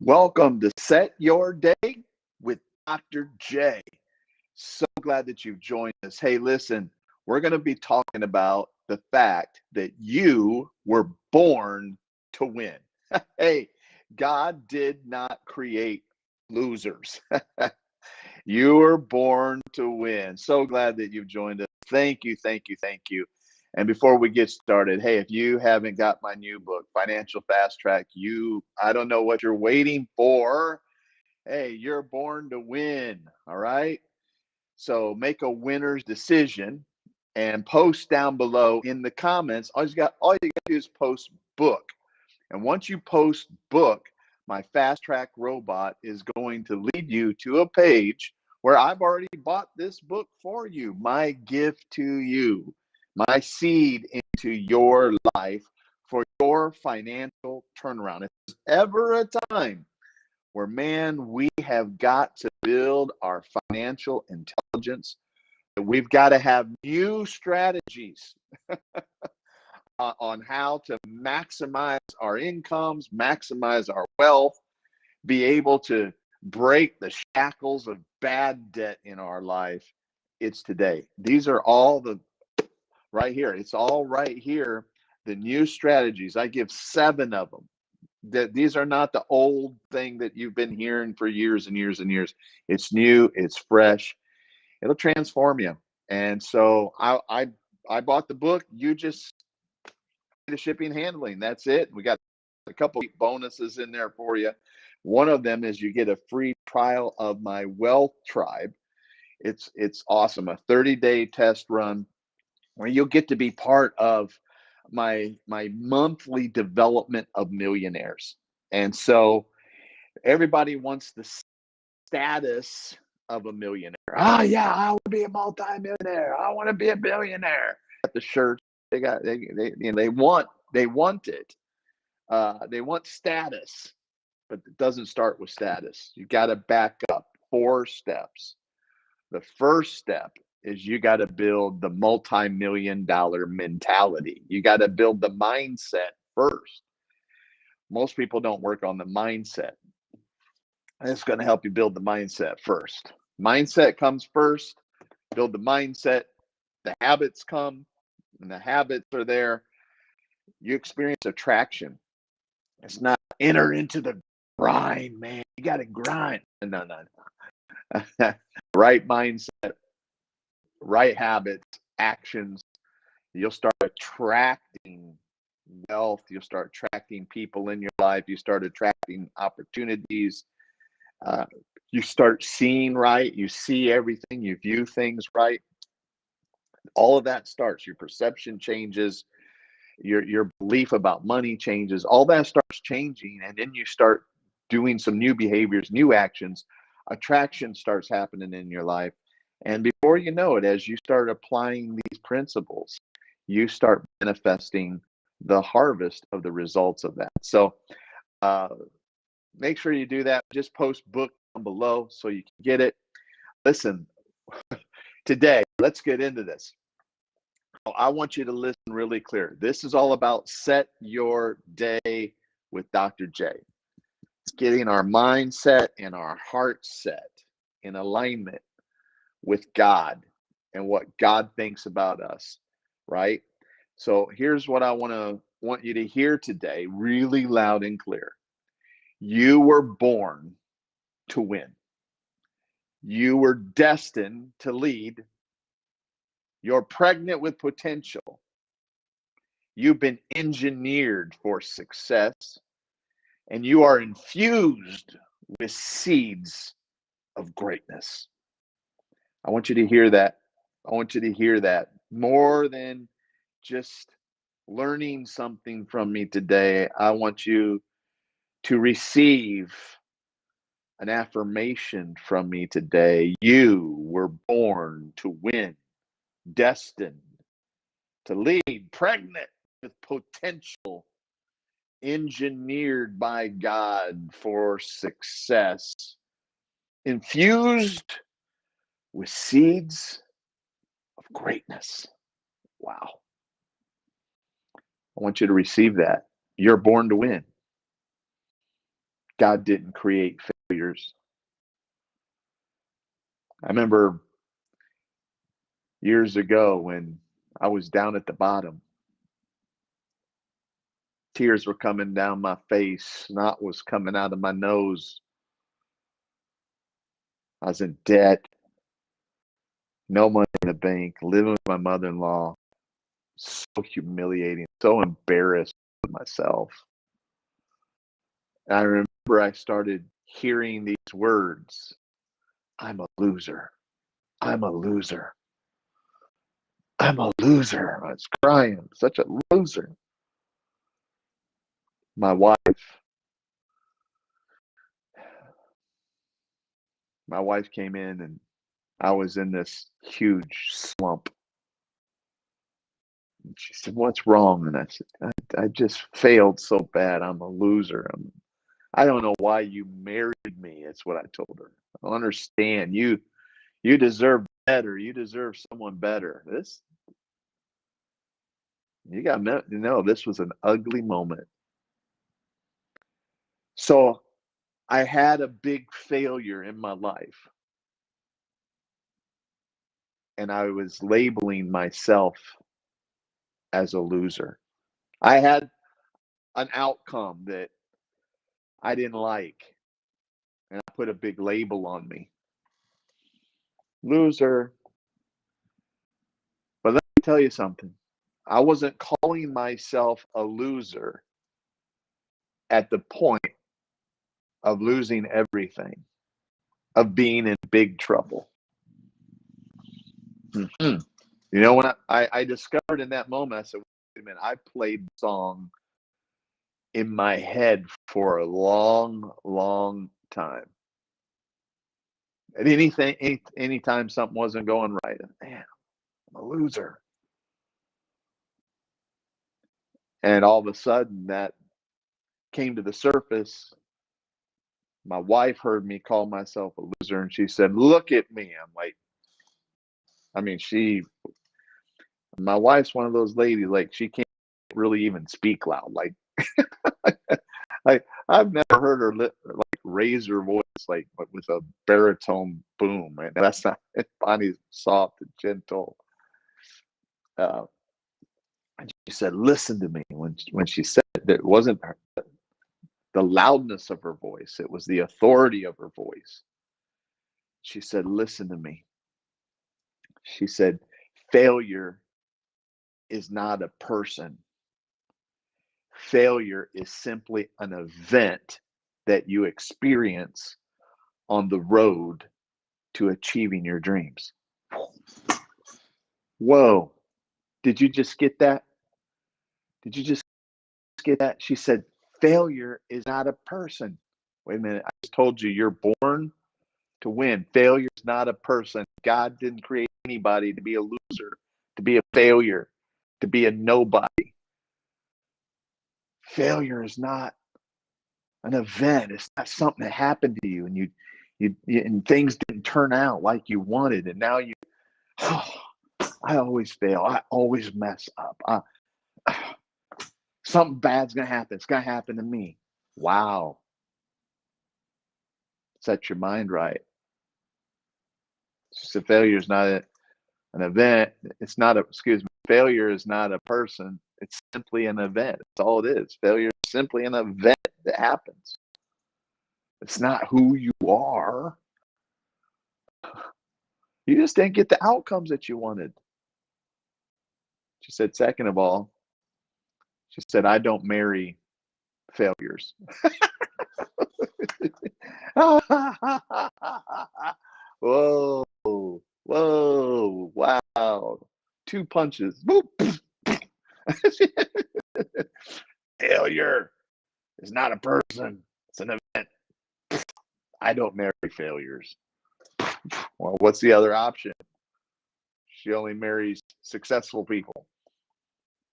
Welcome to Set Your Day with Dr. J. So glad that you've joined us. Hey, listen, we're going to be talking about the fact that you were born to win. Hey, God did not create losers. You were born to win. So glad that you've joined us. Thank you, thank you, thank you. And before we get started, hey, if you haven't got my new book, Financial Fast Track, I don't know what you're waiting for. Hey, you're born to win. All right. So make a winner's decision and post down below in the comments. All you got to do is post book. And once you post book, my fast track robot is going to lead you to a page where I've already bought this book for you. My gift to you, my seed into your life for your financial turnaround. If there's ever a time where, man, we have got to build our financial intelligence, we've got to have new strategies on how to maximize our incomes, maximize our wealth, be able to break the shackles of bad debt in our life. It's today. These are all right here. It's all right here. The new strategies. I give 7 of them. These are not the old thing that you've been hearing for years and years and years. It's new. It's fresh. It'll transform you. And so I bought the book. You just the shipping and handling. That's it. We got a couple of bonuses in there for you. One of them is you get a free trial of my Wealth Tribe. It's awesome. A 30-day test run where you'll get to be part of my monthly development of millionaires. And so everybody wants the status of a millionaire. Oh yeah, I want to be a multi-millionaire. I want to be a billionaire. At the church, they want it. They want status, but it doesn't start with status. You got to back up 4 steps. The first step is you got to build the multi-million-dollar mentality. You got to build the mindset first. Most people don't work on the mindset. It's going to help you build the mindset first. Mindset comes first. Build the mindset. The habits come, and the habits are there. You experience attraction. It's not enter into the grind, man. You got to grind. No. Right mindset, right habits, actions. You'll start attracting wealth. You'll start attracting people in your life. You start attracting opportunities. You start seeing right. You see everything. You view things right. All of that starts. Your perception changes. Your belief about money changes. All that starts changing, and then you start doing some new behaviors, new actions. Attraction starts happening in your life, and before you know it, as you start applying these principles, you start manifesting the harvest of the results of that. So make sure you do that. Just post book down below so you can get it. Listen, today, let's get into this. I want you to listen really clear. This is all about set your day with Dr. J. It's getting our mindset and our heart set in alignment with God and what God thinks about us, right? So here's what I want you to hear today, really loud and clear. You were born to win. You were destined to lead. You're pregnant with potential. You've been engineered for success, and you are infused with seeds of greatness. I want you to hear that. I want you to hear that more than just learning something from me today. I want you to receive an affirmation from me today. You were born to win, destined to lead, pregnant with potential, engineered by God for success, infused with seeds of greatness. Wow. I want you to receive that. You're born to win. God didn't create failures. I remember years ago when I was down at the bottom, tears were coming down my face, snot was coming out of my nose. I was in debt, no money in the bank, living with my mother-in-law. So humiliating, so embarrassed with myself. And I remember I started hearing these words, I'm a loser. I'm a loser. I'm a loser. I was crying, such a loser. My wife, my wife came in and I was in this huge slump. And she said, "What's wrong?" And I said, I just failed so bad. I'm a loser. I don't know why you married me. That's what I told her. I don't understand. You deserve better. You deserve someone better. This you got to know this was an ugly moment. So I had a big failure in my life, and I was labeling myself as a loser. I had an outcome that I didn't like, and I put a big label on me. Loser. But let me tell you something. I wasn't calling myself a loser at the point of losing everything, of being in big trouble. Mm-hmm. You know, when I discovered in that moment, I said, wait a minute, I played the song in my head for a long, long time. And anytime something wasn't going right, man, I'm a loser. And all of a sudden that came to the surface. My wife heard me call myself a loser and she said, "Look at me." I'm like, I mean, my wife's one of those ladies, like, she can't really even speak loud. Like I've never heard her like raise her voice like with a baritone boom. Right? That's not Bonnie's soft and gentle. Uh, and she said, "Listen to me." When she said it, it wasn't the loudness of her voice; it was the authority of her voice. She said, "Listen to me." She said, "Failure is not a person. Failure is simply an event that you experience on the road to achieving your dreams." Whoa. Did you just get that? Did you just get that? She said, failure is not a person. Wait a minute. I just told you you're born to win. Failure is not a person. God didn't create anybody to be a loser, to be a failure, to be a nobody. Failure is not an event. It's not something that happened to you and you and things didn't turn out like you wanted. And now oh, I always fail. I always mess up. Something bad's going to happen. It's going to happen to me. Wow. Set your mind right. So failure is not an event. It's not failure is not a person. It's simply an event. That's all it is. Failure is simply an event that happens. It's not who you are. You just didn't get the outcomes that you wanted. She said, second of all, she said, I don't marry failures. Whoa, whoa, wow. Two punches. Boop. Failure is not a person, it's an event. I don't marry failures. Well, what's the other option? She only marries successful people.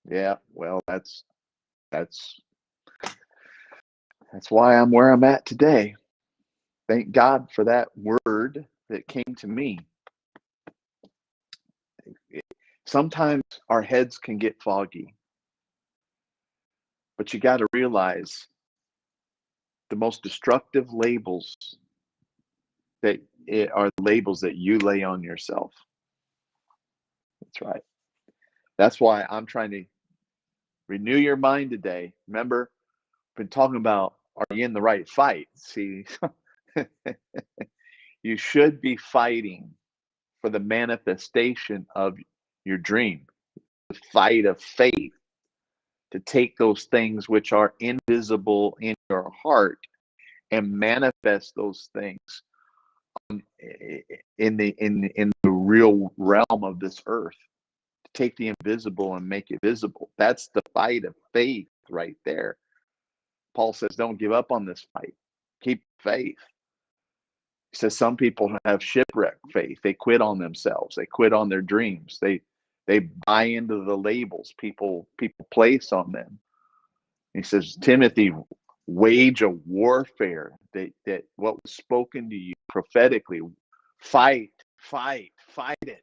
Yeah, well, that's why I'm where I'm at today. Thank God for that word that came to me. Sometimes our heads can get foggy, but you got to realize The most destructive labels that are labels that you lay on yourself. That's right. That's why I'm trying to renew your mind today. Remember, been talking about, are you in the right fight? See, you should be fighting for the manifestation of your dream, the fight of faith, to take those things which are invisible in your heart and manifest those things in the real realm of this earth. To take the invisible and make it visible. That's the fight of faith right there. Paul says, don't give up on this fight. Keep faith. He says some people have shipwrecked faith. They quit on themselves. They quit on their dreams. They buy into the labels people place on them. He says, Timothy, wage a warfare that what was spoken to you prophetically. Fight it.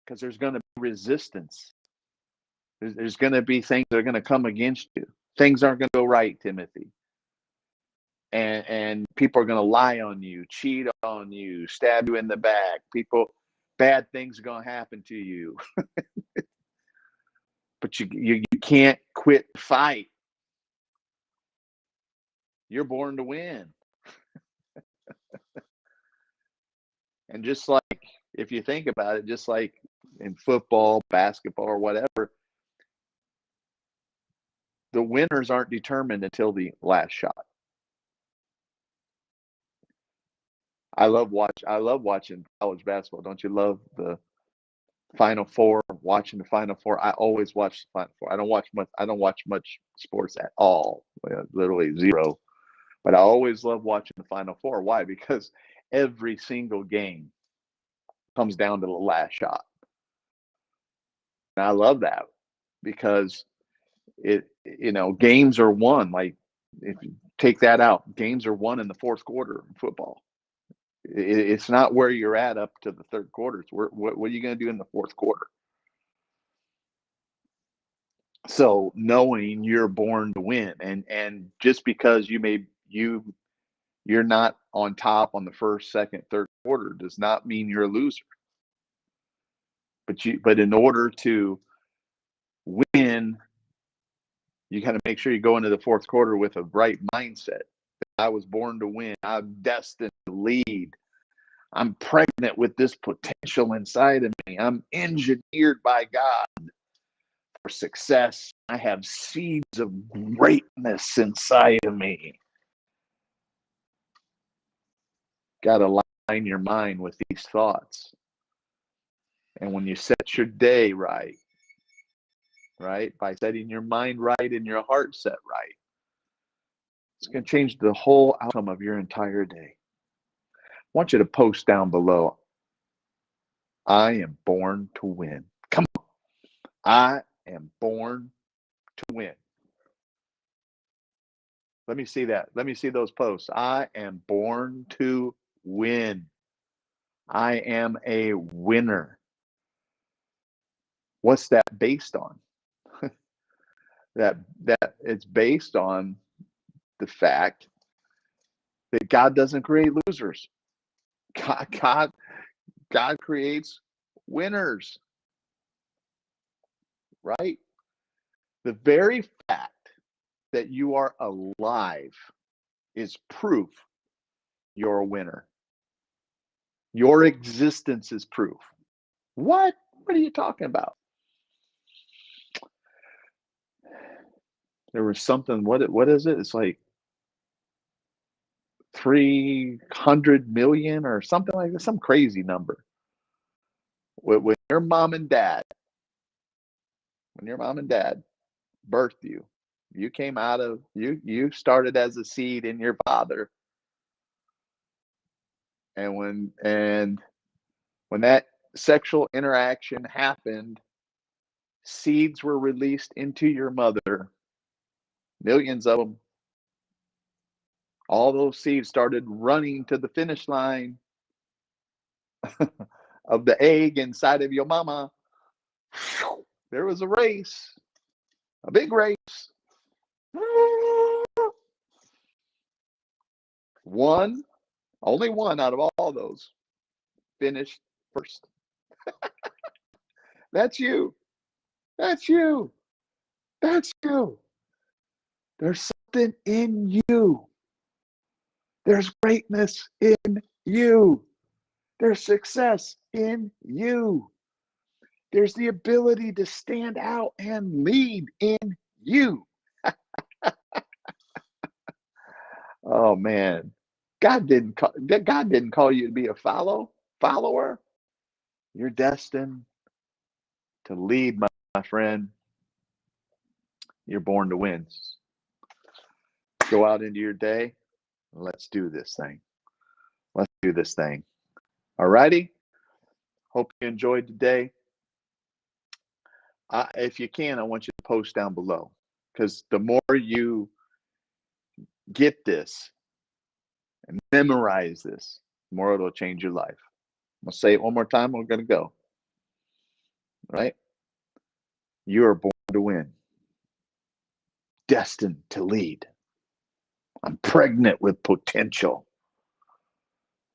Because there's going to be resistance. There's going to be things that are going to come against you. Things aren't going to go right, Timothy. And people are going to lie on you, cheat on you, stab you in the back. Bad things are going to happen to you. But you can't quit the fight. You're born to win. And just like, if you think about it, just like in football, basketball, or whatever, the winners aren't determined until the last shot. I love watching college basketball. Don't you love the Final Four? Watching the Final Four. I always watch the Final Four. I don't watch much sports at all. Literally zero. But I always love watching the Final Four. Why? Because every single game comes down to the last shot. And I love that because games are won. Like, if you take that out, games are won in the fourth quarter in football. It's not where you're at up to the third quarter. It's what are you going to do in the fourth quarter? So knowing you're born to win, and just because you're not on top on the first, second, third quarter does not mean you're a loser. But in order to win, you got to make sure you go into the fourth quarter with a right mindset. I was born to win. I'm destined to lead. I'm pregnant with this potential inside of me. I'm engineered by God for success. I have seeds of greatness inside of me. Got to line your mind with these thoughts. And when you set your day right, by setting your mind right and your heart set right, it's going to change the whole outcome of your entire day. I want you to post down below, I am born to win. Come on. I am born to win. Let me see that. Let me see those posts. I am born to win. I am a winner. What's that based on? that it's based on the fact that God doesn't create losers. God creates winners. Right? The very fact that you are alive is proof you're a winner. Your existence is proof. What? What are you talking about? There was something, what is it? It's like 300 million or something like that, some crazy number. When your mom and dad birthed you, you came out of, you started as a seed in your father. And when that sexual interaction happened, seeds were released into your mother, millions of them. All those seeds started running to the finish line of the egg inside of your mama. There was a race, a big race. One, only one out of all those finished first. That's you. That's you. That's you. There's something in you. There's greatness in you. There's success in you. There's the ability to stand out and lead in you. Oh man. God didn't call you to be a follower. You're destined to lead, my friend. You're born to win. Go out into your day. Let's do this thing. Let's do this thing. All righty. Hope you enjoyed today. If you can, I want you to post down below, because the more you get this and memorize this, the more it'll change your life. I'm going to say it one more time. We're going to go. Right? You are born to win, destined to lead. I'm pregnant with potential.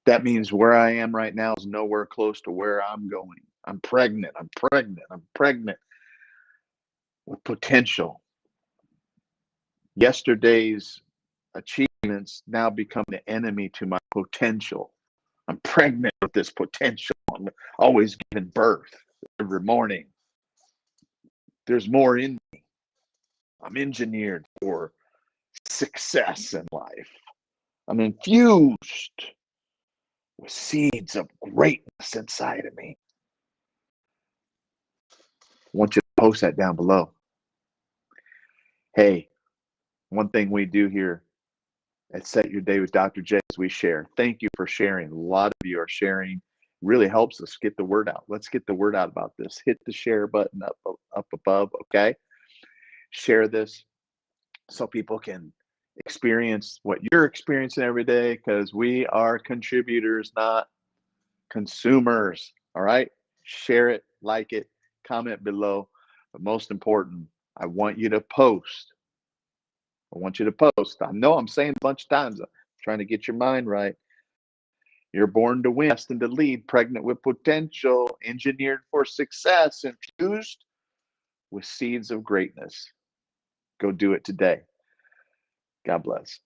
That means where I am right now is nowhere close to where I'm going. I'm pregnant. I'm pregnant. I'm pregnant with potential. Yesterday's achievements now become the enemy to my potential. I'm pregnant with this potential. I'm always giving birth every morning. There's more in me. I'm engineered for success in life. I'm infused with seeds of greatness inside of me. I want you to post that down below. Hey, one thing we do here at Set Your Day with Dr. J is we share. Thank you for sharing. A lot of you are sharing. It really helps us get the word out. Let's get the word out about this. Hit the share button up above, okay? Share this so people can experience what you're experiencing every day, because we are contributors, not consumers. All right? Share it, like it, comment below. But most important, I want you to post. I want you to post. I know I'm saying a bunch of times, I'm trying to get your mind right. You're born to win, destined to lead, pregnant with potential, engineered for success, infused with seeds of greatness. Go do it today. God bless.